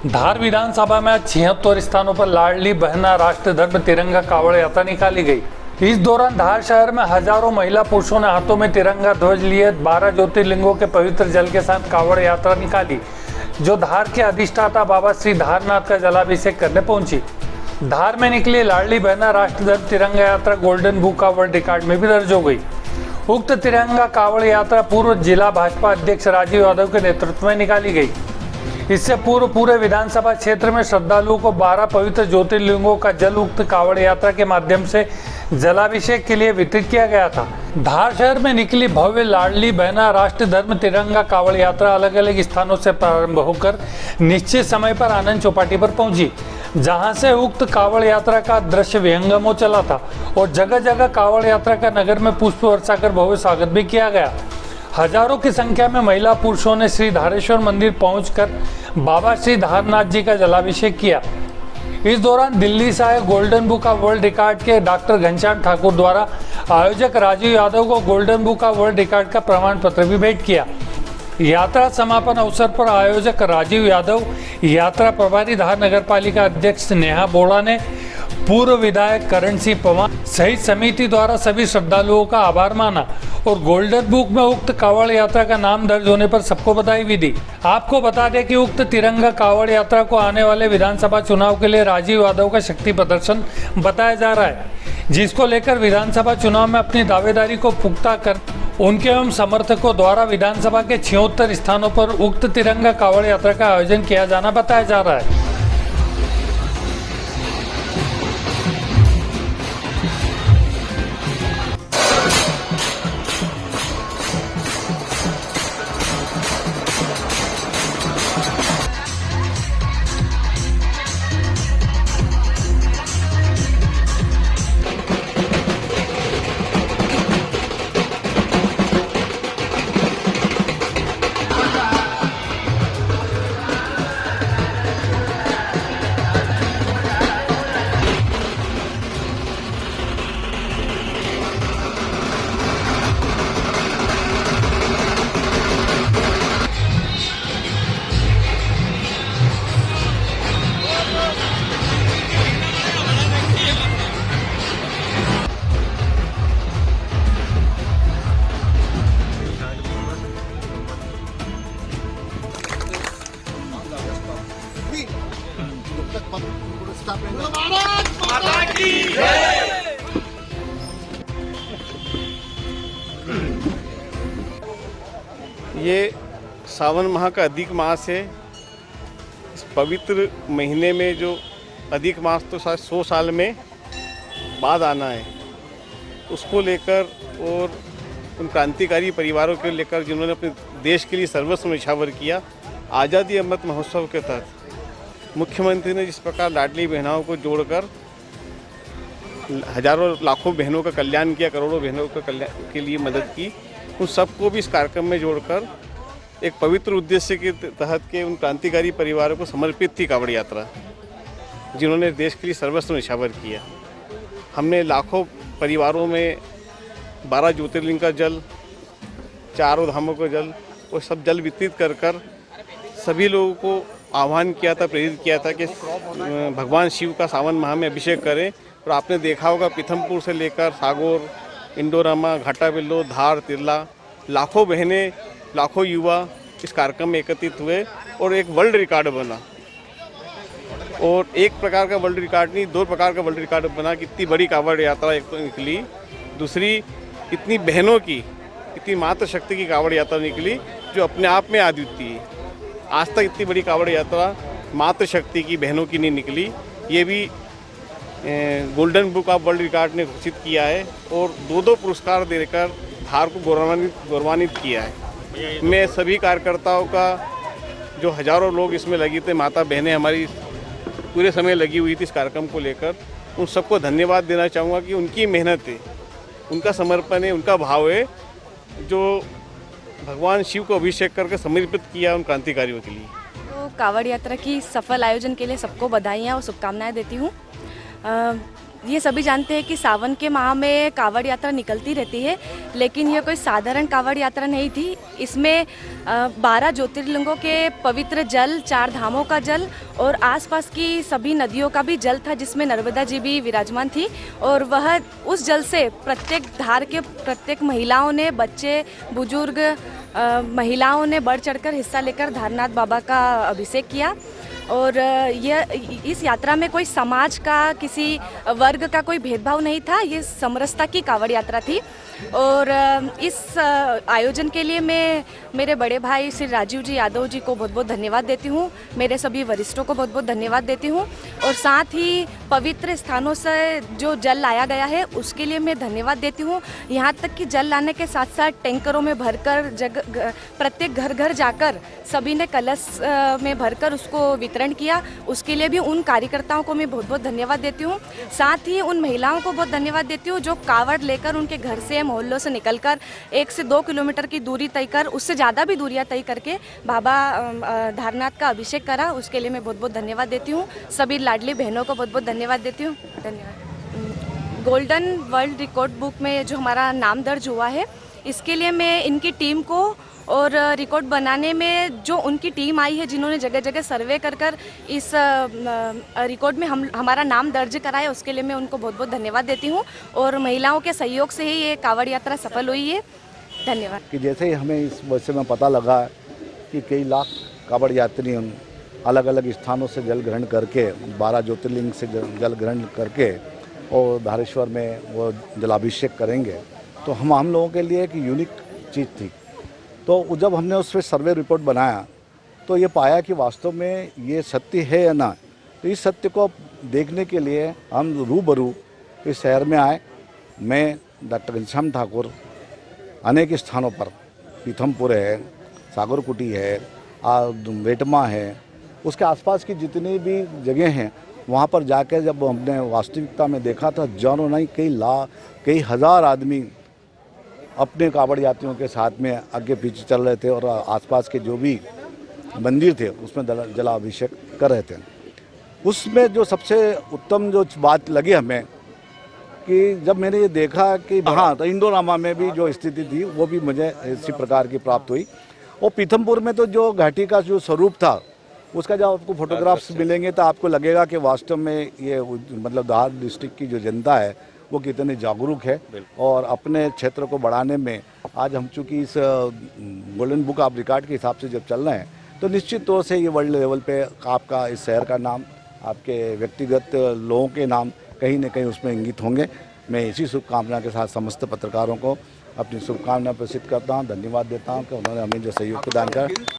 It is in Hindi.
धार विधानसभा में 76 स्थानों पर लाडली बहना राष्ट्र धर्म तिरंगा कावड़ यात्रा निकाली गई। इस दौरान धार शहर में हजारों महिला पुरुषों ने हाथों में तिरंगा ध्वज लिए 12 ज्योतिर्लिंगों के पवित्र जल के साथ कावड़ यात्रा निकाली, जो धार के अधिष्ठाता बाबा श्री धारनाथ का जलाभिषेक करने पहुंची। धार में निकली लाडली बहना राष्ट्र धर्म तिरंगा यात्रा golden book of world record में भी दर्ज हो गई। उक्त तिरंगा कावड़ यात्रा पूर्व जिला भाजपा अध्यक्ष राजीव यादव के नेतृत्व में निकाली गई। इससे पूर्व पूरे विधानसभा क्षेत्र में श्रद्धालुओं को 12 पवित्र ज्योतिर्लिंगों का जल उक्त कावड़ यात्रा के माध्यम से जलाभिषेक के लिए वितरित किया गया था। धार शहर में निकली भव्य लाडली बहना राष्ट्र धर्म तिरंगा कावड़ यात्रा अलग अलग स्थानों से प्रारंभ होकर निश्चित समय पर आनंद चौपाटी पर पहुंची, जहां से उक्त कावड़ यात्रा का दृश्य विहंगम हो चला था और जगह जगह कावड़ यात्रा का नगर में पुष्प वर्षा कर भव्य स्वागत भी किया गया। हजारों की संख्या में महिला पुरुषों ने श्री धारेश्वर मंदिर पहुंचकर बाबा श्री धारनाथ जी का जलाभिषेक किया। इस दौरान दिल्ली से आए golden book of world record के डॉक्टर घनश्याम ठाकुर द्वारा आयोजक राजीव यादव को golden book of world record का प्रमाण पत्र भी भेंट किया। यात्रा समापन अवसर पर आयोजक राजीव यादव, यात्रा प्रभारी धार नगर पालिका अध्यक्ष नेहा बोड़ा ने पूर्व विधायक करण सिंह पवार सहित समिति द्वारा सभी श्रद्धालुओं का आभार माना और गोल्डन बुक में उक्त कावड़ यात्रा का नाम दर्ज होने पर सबको बधाई भी दी। आपको बता दें कि उक्त तिरंगा कावड़ यात्रा को आने वाले विधानसभा चुनाव के लिए राजीव यादव का शक्ति प्रदर्शन बताया जा रहा है, जिसको लेकर विधानसभा चुनाव में अपनी दावेदारी को पुख्ता कर उनके एवं समर्थकों द्वारा विधानसभा के 76 स्थानों पर उक्त तिरंगा कावड़ यात्रा का आयोजन किया जाना बताया जा रहा है। ये सावन माह का अधिक मास है। इस पवित्र महीने में जो अधिक मास तो शायद 100 साल में बाद आना है, उसको लेकर और उन क्रांतिकारी परिवारों को लेकर जिन्होंने अपने देश के लिए सर्वस्व न्यौछावर किया, आज़ादी अमृत महोत्सव के तहत मुख्यमंत्री ने जिस प्रकार लाडली बहनों को जोड़कर हजारों लाखों बहनों का कल्याण किया, करोड़ों बहनों का कल्याण के लिए मदद की, उन सबको भी इस कार्यक्रम में जोड़कर एक पवित्र उद्देश्य के तहत के उन क्रांतिकारी परिवारों को समर्पित थी कावड़ यात्रा, जिन्होंने देश के लिए सर्वस्व न्यौछावर किया। हमने लाखों परिवारों में 12 ज्योतिर्लिंग का जल, 4 धामों का जल और सब जल वितरित कर सभी लोगों को आह्वान किया था, प्रेरित किया था कि भगवान शिव का सावन माह में अभिषेक करें। और आपने देखा होगा पीथमपुर से लेकर सागौर, इंडोरामा, घाटाबिल्लो, धार, तिरला, लाखों बहनें, लाखों युवा इस कार्यक्रम में एकत्रित हुए और एक वर्ल्ड रिकॉर्ड बना। और एक प्रकार का वर्ल्ड रिकॉर्ड नहीं, 2 प्रकार का वर्ल्ड रिकॉर्ड बना कि इतनी बड़ी कावड़ यात्रा एक तो निकली, दूसरी इतनी बहनों की, इतनी मातृशक्ति की कावड़ यात्रा निकली जो अपने आप में अद्वितीय है। आज तक इतनी बड़ी कावड़ यात्रा मातृशक्ति की, बहनों की नहीं निकली। ये भी golden book of world record ने घोषित किया है और 2 पुरस्कार देकर धार को गौरवान्वित किया है। मैं सभी कार्यकर्ताओं का, जो हजारों लोग इसमें लगी थे, माता बहनें हमारी पूरे समय लगी हुई थी इस कार्यक्रम को लेकर, उन सबको धन्यवाद देना चाहूँगा कि उनकी मेहनत है, उनका समर्पण है, उनका भाव है, जो भगवान शिव को अभिषेक करके समर्पित किया उन क्रांतिकारियों के लिए। तो कावड़ यात्रा की सफल आयोजन के लिए सबको बधाइयाँ और शुभकामनाएं देती हूँ। ये सभी जानते हैं कि सावन के माह में कावड़ यात्रा निकलती रहती है, लेकिन यह कोई साधारण कावड़ यात्रा नहीं थी। इसमें 12 ज्योतिर्लिंगों के पवित्र जल, 4 धामों का जल और आसपास की सभी नदियों का भी जल था, जिसमें नर्मदा जी भी विराजमान थी। और वह उस जल से प्रत्येक धार के प्रत्येक महिलाओं ने, बच्चे, बुजुर्ग, महिलाओं ने बढ़ चढ़कर हिस्सा लेकर धारनाथ बाबा का अभिषेक किया। और इस यात्रा में कोई समाज का, किसी वर्ग का कोई भेदभाव नहीं था। ये समरसता की कावड़ यात्रा थी। और इस आयोजन के लिए मैं मेरे बड़े भाई श्री राजीव जी यादव जी को बहुत बहुत धन्यवाद देती हूँ। मेरे सभी वरिष्ठों को बहुत बहुत धन्यवाद देती हूँ। और साथ ही पवित्र स्थानों से जो जल लाया गया है उसके लिए मैं धन्यवाद देती हूँ। यहाँ तक कि जल लाने के साथ साथ टैंकरों में भरकर प्रत्येक घर घर जाकर सभी ने कलश में भरकर उसको वितरण किया। उसके लिए भी उन कार्यकर्ताओं को मैं बहुत बहुत धन्यवाद देती हूँ। साथ ही उन महिलाओं को बहुत धन्यवाद देती हूँ जो कावड़ लेकर उनके घर से, मोहल्लों से निकलकर 1 से 2 किलोमीटर की दूरी तय कर, उससे ज़्यादा भी दूरियां तय करके बाबा धारनाथ का अभिषेक करा। उसके लिए मैं बहुत बहुत धन्यवाद देती हूँ। सभी लाडली बहनों को बहुत बहुत धन्यवाद देती हूँ। धन्यवाद। गोल्डन वर्ल्ड रिकॉर्ड बुक में जो हमारा नाम दर्ज हुआ है, इसके लिए मैं इनकी टीम को और रिकॉर्ड बनाने में जो उनकी टीम आई है, जिन्होंने जगह जगह सर्वे कर कर इस रिकॉर्ड में हमारा नाम दर्ज कराया, उसके लिए मैं उनको बहुत बहुत धन्यवाद देती हूँ। और महिलाओं के सहयोग से ही ये कावड़ यात्रा सफल हुई है। धन्यवाद। कि जैसे ही हमें इस वर्ष में पता लगा कि कई लाख कावड़ यात्री अलग अलग स्थानों से जल ग्रहण करके, 12 ज्योतिर्लिंग से जल ग्रहण करके और धारेश्वर में वो जलाभिषेक करेंगे, तो हम लोगों के लिए एक यूनिक चीज़ थी। तो जब हमने उस पर सर्वे रिपोर्ट बनाया तो ये पाया कि वास्तव में ये सत्य है या ना। तो इस सत्य को देखने के लिए हम रूबरू इस शहर में आए। मैं, डॉक्टर घनश्याम ठाकुर, अनेक स्थानों पर, पीथमपुर है, सागरकुटी है, वेटमा है, उसके आसपास की जितनी भी जगह हैं वहाँ पर जाकर जब हमने वास्तविकता में देखा था, जानों नहीं कई हज़ार आदमी अपने कावड़ यात्रियों के साथ में आगे पीछे चल रहे थे और आसपास के जो भी मंदिर थे उसमें जलाभिषेक कर रहे थे। उसमें जो सबसे उत्तम जो बात लगी हमें कि जब मैंने ये देखा कि हाँ, तो इंडोरामा में भी जो स्थिति थी वो भी मुझे इसी प्रकार की प्राप्त हुई। और पीथमपुर में तो जो घाटी का जो स्वरूप था उसका जब आपको फोटोग्राफ्स मिलेंगे तो आपको लगेगा कि वास्तव में ये मतलब धार डिस्ट्रिक्ट की जो जनता है वो कितनी जागरूक है और अपने क्षेत्र को बढ़ाने में आज हम चूँकि इस गोल्डन बुक ऑफ रिकॉर्ड के हिसाब से जब चल रहे हैं तो निश्चित तौर से ये वर्ल्ड लेवल पे आपका इस शहर का नाम, आपके व्यक्तिगत लोगों के नाम कहीं न कहीं उसमें इंगित होंगे। मैं इसी शुभकामना के साथ समस्त पत्रकारों को अपनी शुभकामना प्रसिद्ध करता हूँ, धन्यवाद देता हूँ कि उन्होंने हमें जो सहयोग प्रदान किया।